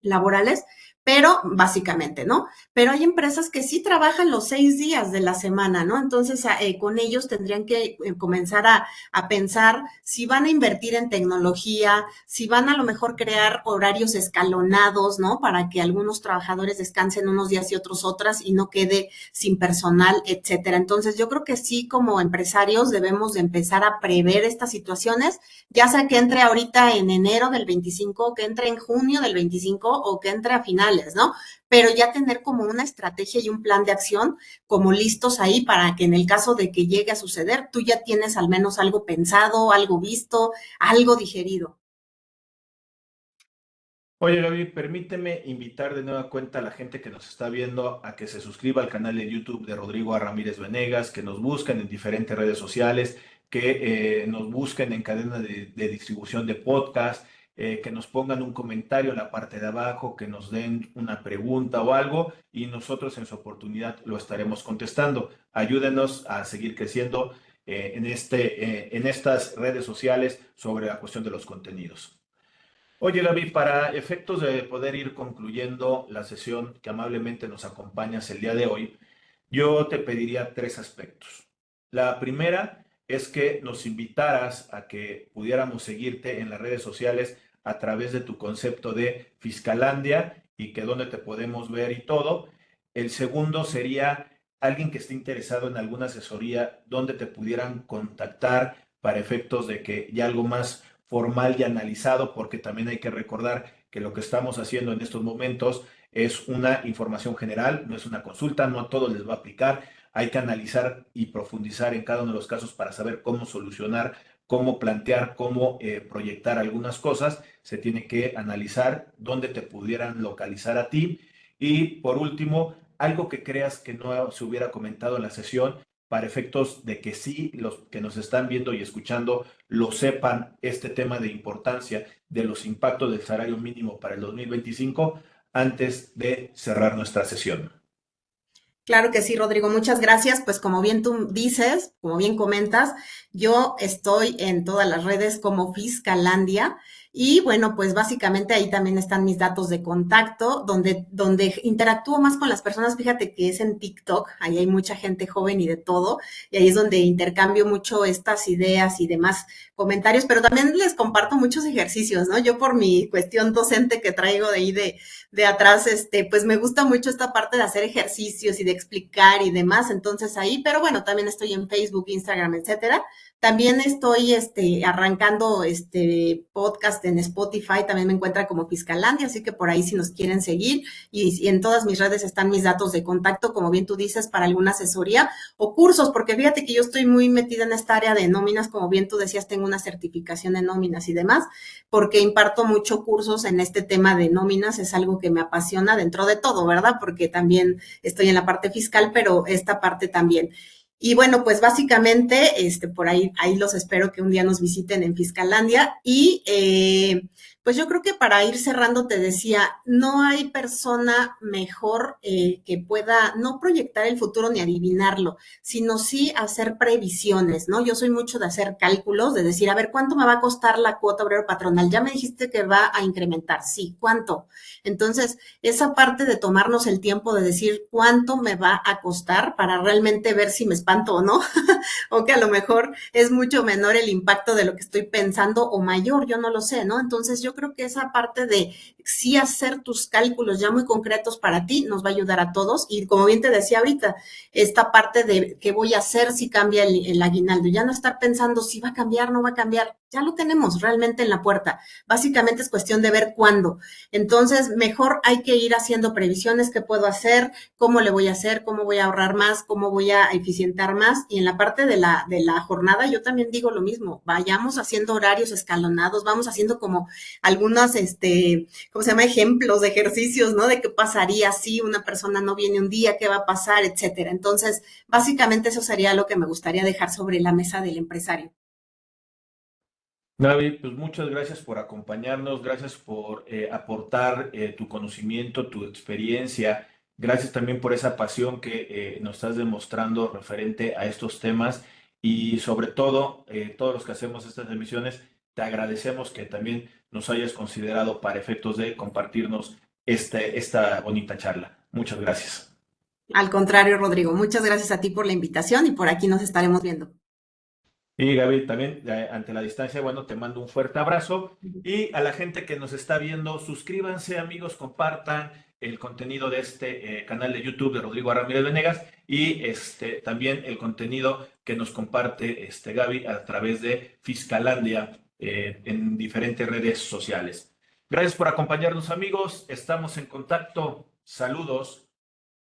S2: laborales, pero básicamente, ¿no? Pero hay empresas que sí trabajan los 6 días de la semana, ¿no? Entonces, con ellos tendrían que comenzar a pensar si van a invertir en tecnología, si van a lo mejor crear horarios escalonados, ¿no? Para que algunos trabajadores descansen unos días y otros otras y no quede sin personal, etcétera. Entonces, yo creo que sí, como empresarios debemos de empezar a prever estas situaciones, ya sea que entre ahorita en enero del 25, que entre en junio del 25 o que entre a finales, ¿no? Pero ya tener como una estrategia y un plan de acción como listos ahí para que en el caso de que llegue a suceder, tú ya tienes al menos algo pensado, algo visto, algo digerido.
S1: Oye, Gaby, permíteme invitar de nueva cuenta a la gente que nos está viendo a que se suscriba al canal de YouTube de Rodrigo A. Ramírez Venegas, que nos busquen en diferentes redes sociales, que nos busquen en cadena de distribución de podcast, que nos pongan un comentario en la parte de abajo, que nos den una pregunta o algo y nosotros en su oportunidad lo estaremos contestando. Ayúdenos a seguir creciendo en estas redes sociales sobre la cuestión de los contenidos. Oye, Gaby, para efectos de poder ir concluyendo la sesión que amablemente nos acompañas el día de hoy, yo te pediría tres aspectos. La primera es que nos invitaras a que pudiéramos seguirte en las redes sociales a través de tu concepto de Fiscalandia y que dónde te podemos ver y todo. El segundo sería alguien que esté interesado en alguna asesoría, donde te pudieran contactar para efectos de que ya algo más formal y analizado, porque también hay que recordar que lo que estamos haciendo en estos momentos es una información general, no es una consulta, no a todos les va a aplicar, hay que analizar y profundizar en cada uno de los casos para saber cómo solucionar, cómo plantear, cómo proyectar algunas cosas, se tiene que analizar dónde te pudieran localizar a ti y por último, algo que creas que no se hubiera comentado en la sesión para efectos de que sí los que nos están viendo y escuchando lo sepan este tema de importancia de los impactos del salario mínimo para el 2025 antes de cerrar nuestra sesión.
S2: Claro que sí, Rodrigo, muchas gracias. Pues como bien tú dices, como bien comentas, yo estoy en todas las redes como Fiscalandia Y bueno, pues básicamente ahí también están mis datos de contacto, donde interactúo más con las personas. Fíjate que es en TikTok, ahí hay mucha gente joven y de todo, y ahí es donde intercambio mucho estas ideas y demás comentarios, pero también les comparto muchos ejercicios, ¿no? Yo por mi cuestión docente que traigo de ahí de atrás, pues me gusta mucho esta parte de hacer ejercicios y de explicar y demás, entonces ahí, pero bueno, también estoy en Facebook, Instagram, etcétera. También estoy arrancando podcast en Spotify, también me encuentra como Fiscalandia, así que por ahí si nos quieren seguir y en todas mis redes están mis datos de contacto, como bien tú dices, para alguna asesoría o cursos, porque fíjate que yo estoy muy metida en esta área de nóminas, como bien tú decías, tengo una certificación en nóminas y demás, porque imparto mucho cursos en este tema de nóminas, es algo que me apasiona dentro de todo, ¿verdad? Porque también estoy en la parte fiscal, pero esta parte también. Y bueno, pues básicamente, por ahí los espero que un día nos visiten en Fiscalandia. Y pues yo creo que para ir cerrando te decía, no hay persona mejor que pueda no proyectar el futuro ni adivinarlo, sino sí hacer previsiones, ¿no? Yo soy mucho de hacer cálculos, de decir, a ver, ¿cuánto me va a costar la cuota obrero patronal? Ya me dijiste que va a incrementar, sí, ¿cuánto? Entonces, esa parte de tomarnos el tiempo de decir cuánto me va a costar para realmente ver si me espanto o no, o que a lo mejor es mucho menor el impacto de lo que estoy pensando o mayor, yo no lo sé, ¿no? Entonces yo creo que esa parte de sí hacer tus cálculos ya muy concretos para ti nos va a ayudar a todos y como bien te decía ahorita, esta parte de qué voy a hacer si cambia el aguinaldo, ya no estar pensando si va a cambiar, no va a cambiar, ya lo tenemos realmente en la puerta. Básicamente es cuestión de ver cuándo. Entonces, mejor hay que ir haciendo previsiones, qué puedo hacer, cómo le voy a hacer, cómo voy a ahorrar más, cómo voy a eficientar más. Y en la parte de la jornada, yo también digo lo mismo, vayamos haciendo horarios escalonados, vamos haciendo como algunos, ¿cómo se llama? Ejemplos de ejercicios, ¿no? De qué pasaría si una persona no viene un día, qué va a pasar, etcétera. Entonces, básicamente eso sería lo que me gustaría dejar sobre la mesa del empresario.
S1: Gaby, pues muchas gracias por acompañarnos, gracias por aportar tu conocimiento, tu experiencia, gracias también por esa pasión que nos estás demostrando referente a estos temas y sobre todo, todos los que hacemos estas emisiones, te agradecemos que también nos hayas considerado para efectos de compartirnos esta bonita charla. Muchas gracias.
S2: Al contrario, Rodrigo, muchas gracias a ti por la invitación y por aquí nos estaremos viendo.
S1: Y Gaby, también ante la distancia, bueno, te mando un fuerte abrazo y a la gente que nos está viendo, suscríbanse amigos, compartan el contenido de este canal de YouTube de Rodrigo Ramírez Venegas y también el contenido que nos comparte Gaby a través de Fiscalandia en diferentes redes sociales. Gracias por acompañarnos amigos, estamos en contacto, saludos,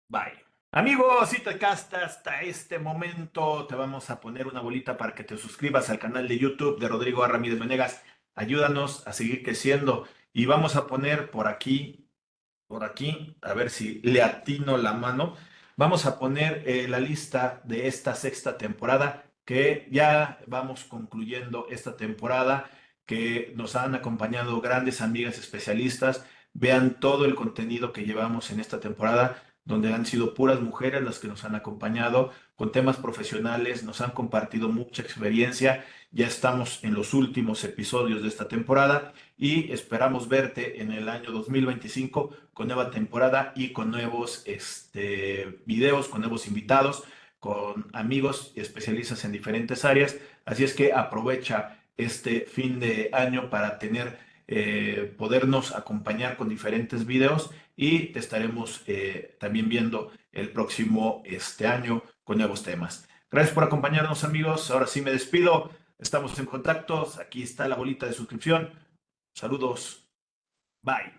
S1: bye. Amigos, si te quedaste hasta este momento, te vamos a poner una bolita para que te suscribas al canal de YouTube de Rodrigo A. Ramírez Venegas. Ayúdanos a seguir creciendo y vamos a poner por aquí, a ver si le atino la mano. Vamos a poner la lista de esta sexta temporada, que ya vamos concluyendo esta temporada, que nos han acompañado grandes amigas especialistas. Vean todo el contenido que llevamos en esta temporada, donde han sido puras mujeres las que nos han acompañado con temas profesionales, nos han compartido mucha experiencia. Ya estamos en los últimos episodios de esta temporada y esperamos verte en el año 2025 con nueva temporada y con nuevos videos, con nuevos invitados, con amigos y especialistas en diferentes áreas. Así es que aprovecha este fin de año para podernos acompañar con diferentes videos y te estaremos también viendo el próximo año con nuevos temas. Gracias por acompañarnos amigos. Ahora sí me despido. Estamos en contacto. Aquí está la bolita de suscripción. Saludos. Bye.